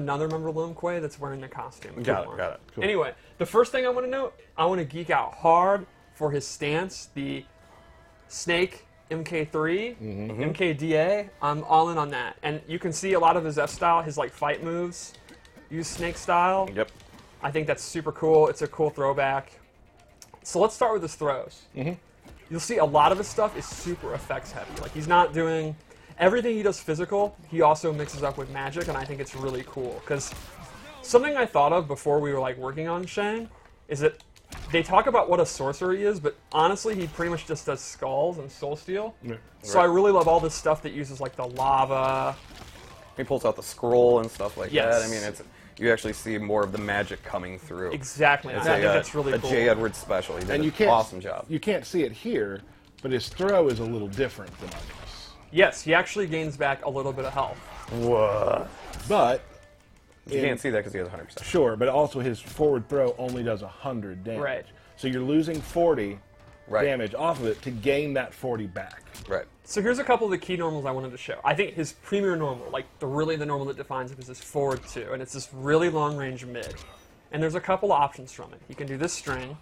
another member of Lil Quay that's wearing the costume. Got it. Cool. Anyway, the first thing I want to note, I want to geek out hard for his stance, the Snake MK3, MKDA. I'm all in on that. And you can see a lot of his F-style, his like fight moves, use Snake style. Yep. I think that's super cool. It's a cool throwback. So let's start with his throws. You'll see a lot of his stuff is super effects heavy. Like he's not doing everything he does physical. He also mixes up with magic, and I think it's really cool. Because something I thought of before we were like working on Shang is that they talk about what a sorcery is, but honestly, he pretty much just does skulls and soul steel. So I really love all this stuff that uses like the lava. He pulls out the scroll and stuff like Yes. that. I mean, you actually see more of the magic coming through. Exactly. It's I think that's really cool. A J. Edwards special. He did And an you can't, awesome job. You can't see it here, but his throw is a little different than others. Yes, he actually gains back a little bit of health. What? But You can't see that because he has 100%. Sure, but also his forward throw only does 100 damage. Right. So you're losing 40 Right. damage off of it to gain that 40 back. Right. So here's a couple of the key normals I wanted to show. I think his premier normal, like the normal that defines him, is this forward 2, and it's this really long range mid. And there's a couple of options from it. He can do this string,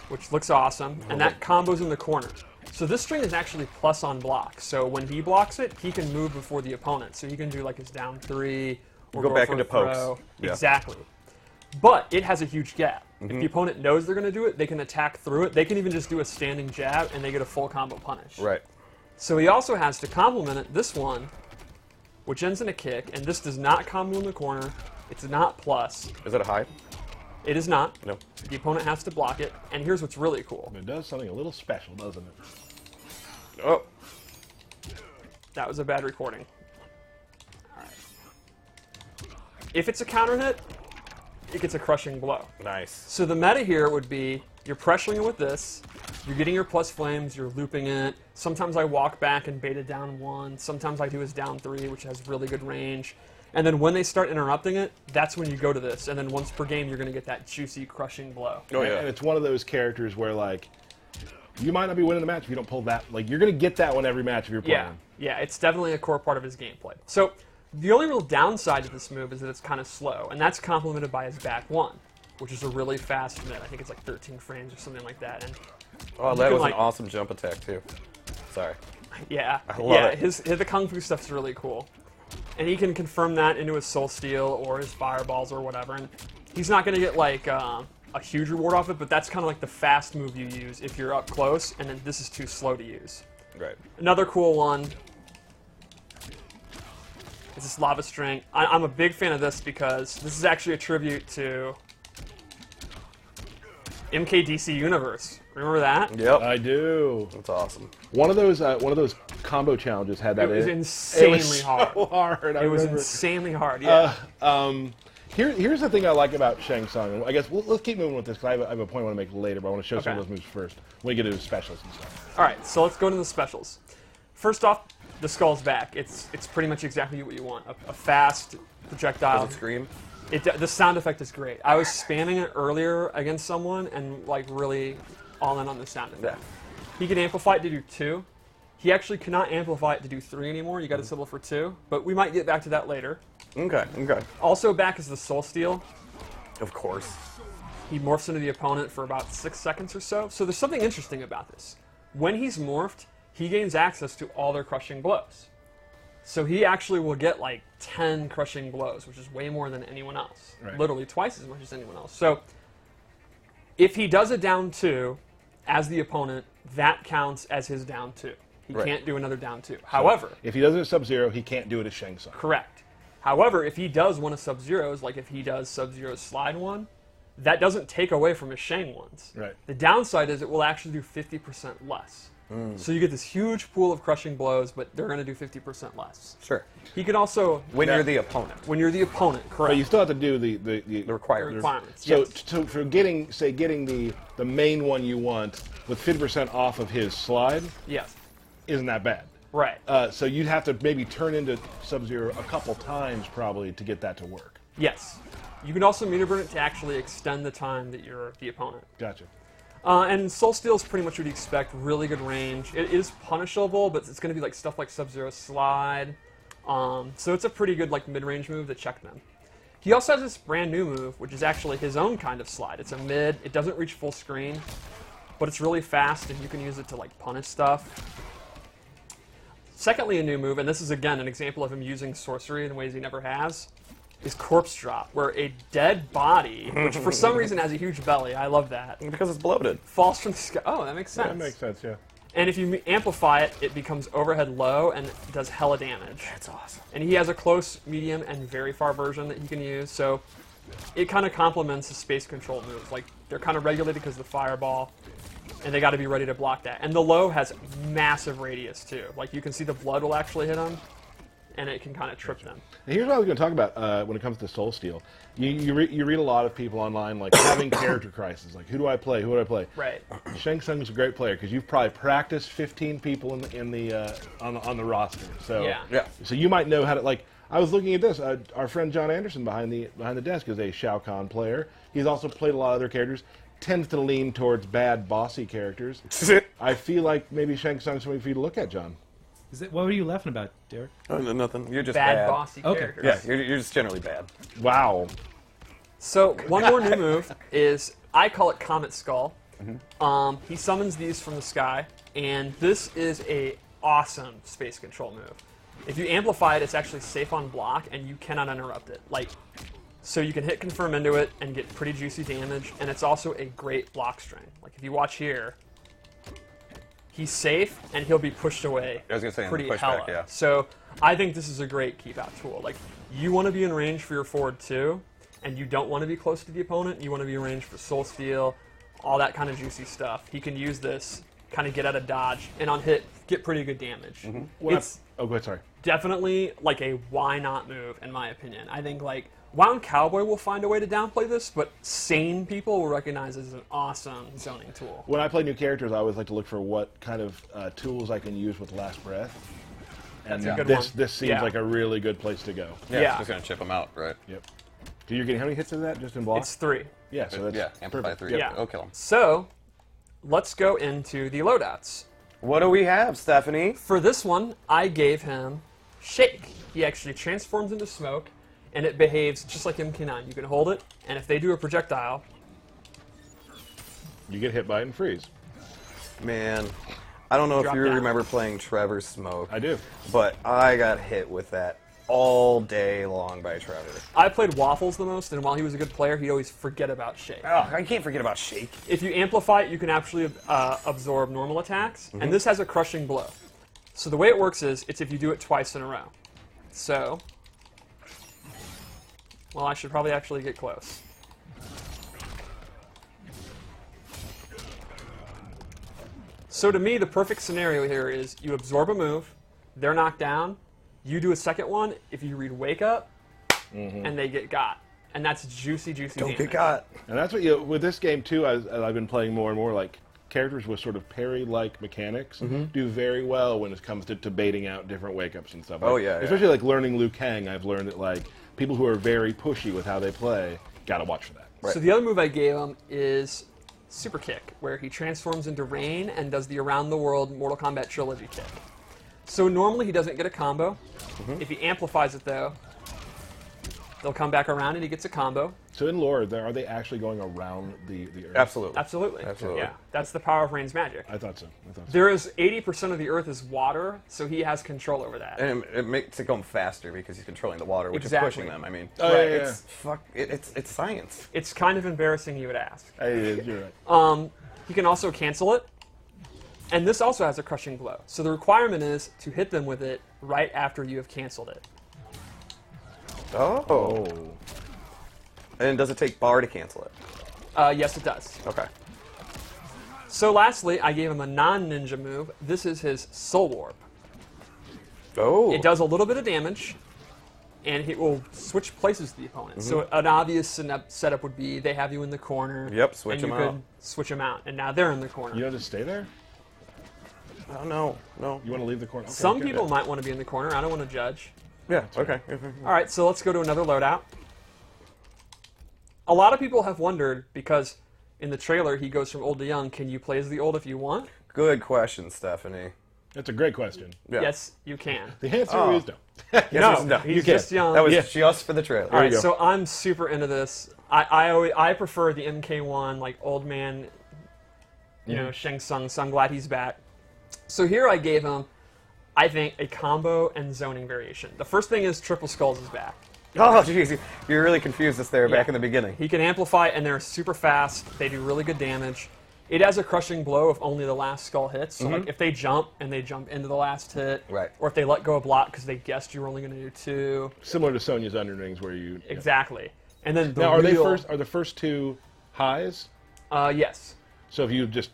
which looks awesome, and that combos in the corner. So this string is actually plus on block. So when he blocks it, he can move before the opponent. So he can do like his down 3 or Go back for a into pokes. throw. Yeah. Exactly. But it has a huge gap. If the opponent knows they're going to do it, they can attack through it. They can even just do a standing jab, and they get a full combo punish. Right. So he also has, to complement it, this one, which ends in a kick, and this does not combo in the corner. It's not plus. Is it a high? It is not. No. The opponent has to block it, and here's what's really cool. But it does something a little special, doesn't it? Oh. That was a bad recording. All right. If it's a counter hit, it gets a crushing blow. Nice. So the meta here would be, you're pressuring it with this, you're getting your plus flames, you're looping it. Sometimes I walk back and bait it down 1. Sometimes I do his down 3, which has really good range. And then when they start interrupting it, that's when you go to this. And then once per game, you're going to get that juicy crushing blow. Oh, yeah. And it's one of those characters where, like, you might not be winning the match if you don't pull that. Like, you're going to get that one every match if you're playing. Yeah, it's definitely a core part of his gameplay. So the only real downside to this move is that it's kind of slow, and that's complemented by his back 1, which is a really fast mid. I think it's like 13 frames or something like that. And Oh, that was like, an awesome jump attack, too. Sorry. yeah, I love it. His the kung fu stuff's really cool, and he can confirm that into his soul steel or his fireballs or whatever. And he's not going to get like a huge reward off it, but that's kind of like the fast move you use if you're up close, and then this is too slow to use. Right. Another cool one is this lava string. I'm a big fan of this because this is actually a tribute to MKDC Universe. Remember that? Yep. I do. That's awesome. One of those combo challenges had that It was in. insanely it was hard. So hard. It was remember. insanely hard. Yeah. Here's the thing I like about Shang Tsung. I guess let's keep moving with this because I have a point I want to make later, but I want to show some of those moves first when we get into specials and stuff. All right, so let's go into the specials. First off, the skull's back. It's pretty much exactly what you want. A fast projectile. Does it scream? The sound effect is great. I was spamming it earlier against someone and like really all in on the sound effect. Yeah. He can amplify it to do 2. He actually cannot amplify it to do 3 anymore. You got to settle for 2, but we might get back to that later. Okay, okay. Also back is the soul steel. Of course. He morphs into the opponent for about 6 seconds or so. So there's something interesting about this. When he's morphed, he gains access to all their crushing blows. So he actually will get like 10 crushing blows, which is way more than anyone else. Right. Literally twice as much as anyone else. So if he does a down 2 as the opponent, that counts as his down 2. He Right. can't do another down 2. However, If he does it at Sub-Zero, he can't do it at Shang Tsung. correct. However, if he does one of Sub-Zero's, like if he does Sub-Zero's slide one, that doesn't take away from his Shang ones. Right. The downside is it will actually do 50% less. So you get this huge pool of crushing blows, but they're going to do 50% less. Sure. He can also, When you're the opponent. when you're the opponent, correct. But you still have to do the The requirements. requirements. So, yes. so for getting the main one you want with 50% off of his slide, Yes. isn't that bad. Right. So you'd have to maybe turn into Sub-Zero a couple times probably to get that to work. Yes. You can also meter burn it to actually extend the time that you're the opponent. Gotcha. And Soul Steel is pretty much what you expect. Really good range. It is punishable, but it's going to be like stuff like Sub-Zero slide. So it's a pretty good like mid-range move to check them. He also has this brand new move, which is actually his own kind of slide. It's a mid. It doesn't reach full screen, but it's really fast, and you can use it to like punish stuff. Secondly, a new move, and this is again an example of him using sorcery in ways he never has, is Corpse Drop, where a dead body, which for some reason has a huge belly, I love that, Because it's bloated. falls from the sky. Oh, that makes sense. That makes sense, yeah. And if you amplify it, it becomes overhead low and does hella damage. That's awesome. And he has a close, medium, and very far version that he can use, so it kind of complements the space control moves. Like, they're kind of regulated because of the fireball, and they got to be ready to block that. And the low has massive radius, too. Like, you can see the blood will actually hit them, and it can kind of trip them. And here's what I was going to talk about when it comes to Soul Steel. You read a lot of people online like having character crisis, like who do I play? Who do I play? Right. Shang Tsung is a great player because you've probably practiced 15 people on the roster. So Yeah. So you might know how to like. I was looking at this. Our friend John Anderson behind the desk is a Shao Kahn player. He's also played a lot of other characters. Tends to lean towards bad, bossy characters. I feel like maybe Shang Tsung's something for you to look at, John. What were you laughing about, Derek? Oh, no, nothing. You're just Bad, bad. bossy Okay. characters. Yeah, you're just generally bad. Wow. So one more new move is, I call it Comet Skull. He summons these from the sky, and this is a awesome space control move. If you amplify it, it's actually safe on block, and you cannot interrupt it. Like, so you can hit confirm into it and get pretty juicy damage, and it's also a great block string. Like if you watch here, he's safe, and he'll be pushed away. I was gonna say, on the pretty pushback, hella. yeah. So I think this is a great keep out tool. Like, you want to be in range for your forward too, and you don't want to be close to the opponent. You want to be in range for soul steal, all that kind of juicy stuff. He can use this, kind of get out of dodge, and on hit, get pretty good damage. It's Oh, go ahead. Sorry. definitely like a why not move, in my opinion. I think like Wound Cowboy will find a way to downplay this, but sane people will recognize it as an awesome zoning tool. When I play new characters, I always like to look for what kind of tools I can use with Last Breath. And That's a good this one. this seems Yeah. like a really good place to go. Yeah. Just gonna chip them out, right? Yep. So you're getting how many hits of that just in block? It's 3. Yeah, so that's Yeah, amplify perfect. 3. Yep. Yeah. It'll kill them. So, let's go into the loadouts. What do we have, Stephanie? For this one, I gave him Shake. He actually transforms into smoke, and it behaves just like MK9. You can hold it, and if they do a projectile, You get hit by it and freeze. Man, I don't know Drop if you down. remember playing Trevor Smoke, I do. but I got hit with that all day long by Trevor. I played Waffles the most, and while he was a good player, he'd always forget about Shake. Oh, I can't forget about Shake. If you amplify it, you can actually absorb normal attacks, and this has a crushing blow. So the way it works is, it's if you do it twice in a row. So, well, I should probably actually get close. So to me, the perfect scenario here is you absorb a move, they're knocked down, you do a second one, if you read Wake Up, and they get got. And that's juicy, juicy Don't damage. get got. And that's what with this game too. As I've been playing more and more, like characters with sort of parry-like mechanics do very well when it comes to baiting out different wake-ups and stuff. Oh, Like, yeah, yeah. especially like learning Liu Kang. I've learned that like people who are very pushy with how they play gotta watch for that. Right. So the other move I gave him is Super Kick, where he transforms into Rain and does the Around the World Mortal Kombat Trilogy kick. So normally he doesn't get a combo. If he amplifies it though, they'll come back around and he gets a combo. So in lore, are they actually going around the Earth? Absolutely. Absolutely. Absolutely. Yeah, that's the power of Rain's magic. I thought so. There is 80% of the Earth is water, so he has control over that. And it makes it go faster because he's controlling the water, which Exactly. is pushing them. I mean, Oh, yeah, yeah, it's science. It's kind of embarrassing you would ask. You're right. He can also cancel it, and this also has a crushing blow. So the requirement is to hit them with it right after you have canceled it. Oh. And does it take bar to cancel it? Yes, it does. Okay. So lastly, I gave him a non-ninja move. This is his Soul Warp. Oh. It does a little bit of damage, and it will switch places with the opponent. So an obvious setup would be they have you in the corner. Yep, switch and them you out. could switch them out, and now they're in the corner. You don't just stay there. Oh, no. You want to leave the corner? Okay, Some good. people might want to be in the corner. I don't want to judge. Yeah, okay. All right, so let's go to another loadout. A lot of people have wondered, because in the trailer he goes from old to young, can you play as the old if you want? Good question, Stephanie. That's a great question. Yeah. Yes, you can. The answer is no. No, you he's can. just young. That was Yeah. just for the trailer. All right, you go. so I'm super into this. I prefer the MK1, like old man, Shang Tsung. So I'm glad he's back. So here I gave him, I think, a combo and zoning variation. The first thing is Triple Skulls is back. Oh, jeez. You really confused us there back in the beginning. He can amplify, and they're super fast. They do really good damage. It has a crushing blow if only the last skull hits. So like if they jump and they jump into the last hit, Right. or if they let go of block because they guessed you were only going to do 2. Similar to Sonya's underlings, where you Exactly. And then the Now, are real, the first 2 highs? Yes. So if you just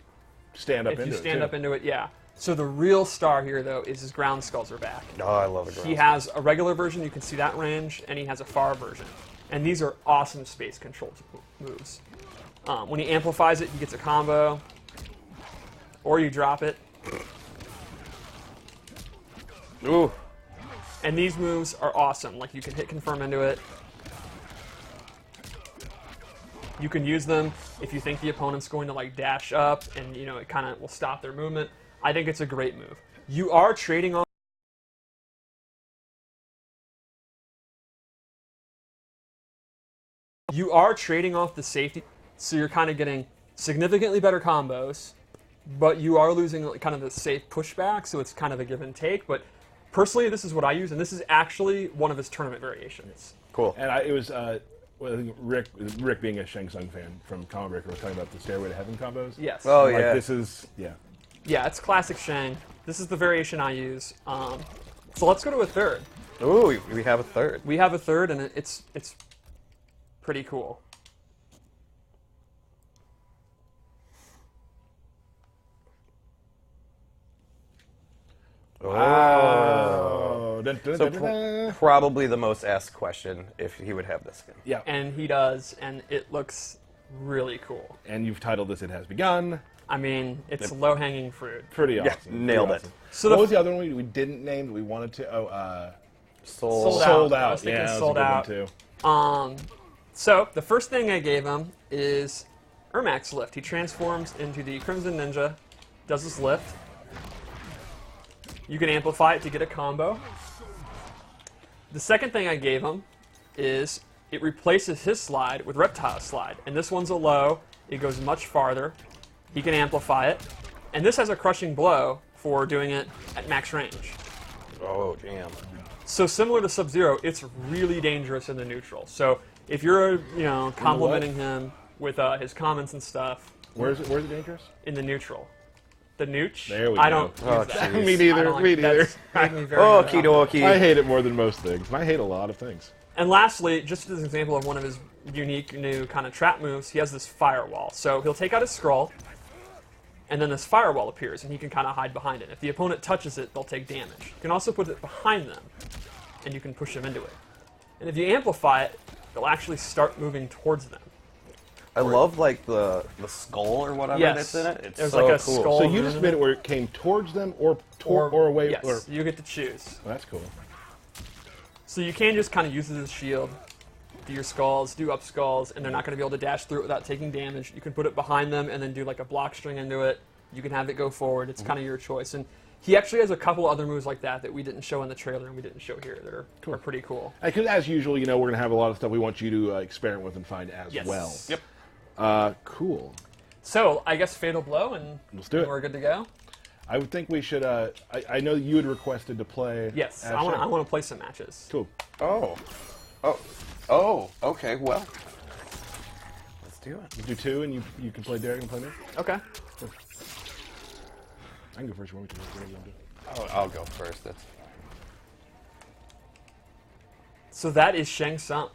stand up If into you it, stand too. up into it, yeah. So the real star here, though, is his ground skulls are back. Oh, I love the ground. He has a regular version, you can see that range, and he has a far version. And these are awesome space control moves. When he amplifies it, he gets a combo, or you drop it. Ooh. And these moves are awesome. Like, you can hit confirm into it. You can use them if you think the opponent's going to, like, dash up, and, it kind of will stop their movement. I think it's a great move. You are trading off the safety, so you're kind of getting significantly better combos, but you are losing kind of the safe pushback, so it's kind of a give and take. But personally, this is what I use, and this is actually one of his tournament variations. Cool. And it was well, I think Rick being a Shang Tsung fan from Comic Breaker was talking about the Stairway to Heaven combos. Yes. Oh, Like, yeah. this is, yeah. Yeah, it's classic Shang. This is the variation I use. So let's go to a third. Ooh, we have a third. We have a third, and it's pretty cool. Oh. Dun, dun, So dun, dun, dun. probably the most asked question if he would have this skin. Yeah. And he does, and it looks really cool. And you've titled this "It Has Begun." I mean, it's low-hanging fruit. Pretty Yeah, awesome. nailed Pretty it. awesome. So What the was the other one we didn't name that we wanted to? Sold Sold I Out. was thinking Yeah, that was Sold a good Out. one too. So the first thing I gave him is Ermac's lift. He transforms into the Crimson Ninja, does this lift. You can amplify it to get a combo. The second thing I gave him is it replaces his slide with Reptile Slide. And this one's a low. It goes much farther. He can amplify it. And this has a crushing blow for doing it at max range. Oh, damn. So similar to Sub-Zero, it's really dangerous in the neutral. So if you're, complimenting him with his comments and stuff Where's it dangerous? in the neutral, the nooch, There we I go. don't Oh, use that. jeez. Me I neither. don't like- Me neither. that's made me very Okie uncomfortable. dokie. I hate it more than most things. And I hate a lot of things. And lastly, just as an example of one of his unique new kind of trap moves, he has this firewall. So he'll take out his scroll, and then this firewall appears, and he can kind of hide behind it. If the opponent touches it, they'll take damage. You can also put it behind them, and you can push them into it. And if you amplify it, they'll actually start moving towards them. I love, like, the skull or whatever Yes. that's in it. It's There's so like a cool. skull. So you just made it where it came towards them or away. Yes, Or, you get to choose. oh, that's cool. So you can just kind of use it as a shield, do your skulls, do up skulls, and they're not going to be able to dash through it without taking damage. You can put it behind them and then do like a block string into it. You can have it go forward. It's kind of your choice. And he actually has a couple other moves like that we didn't show in the trailer and we didn't show here that are pretty cool. Because as usual, we're going to have a lot of stuff we want you to experiment with and find as Yes. well. Yep. Cool. So I guess Fatal Blow, and Let's do it. we're good to go. I would think we should. I know you had requested to play. Yes, as I want Shang. to play some matches. Cool. Oh, okay, well. Let's do it. Let's do 2, and you can play Derek and play me. Okay. I can go first. You want me to? I'll go first. So that is Shang Tsung.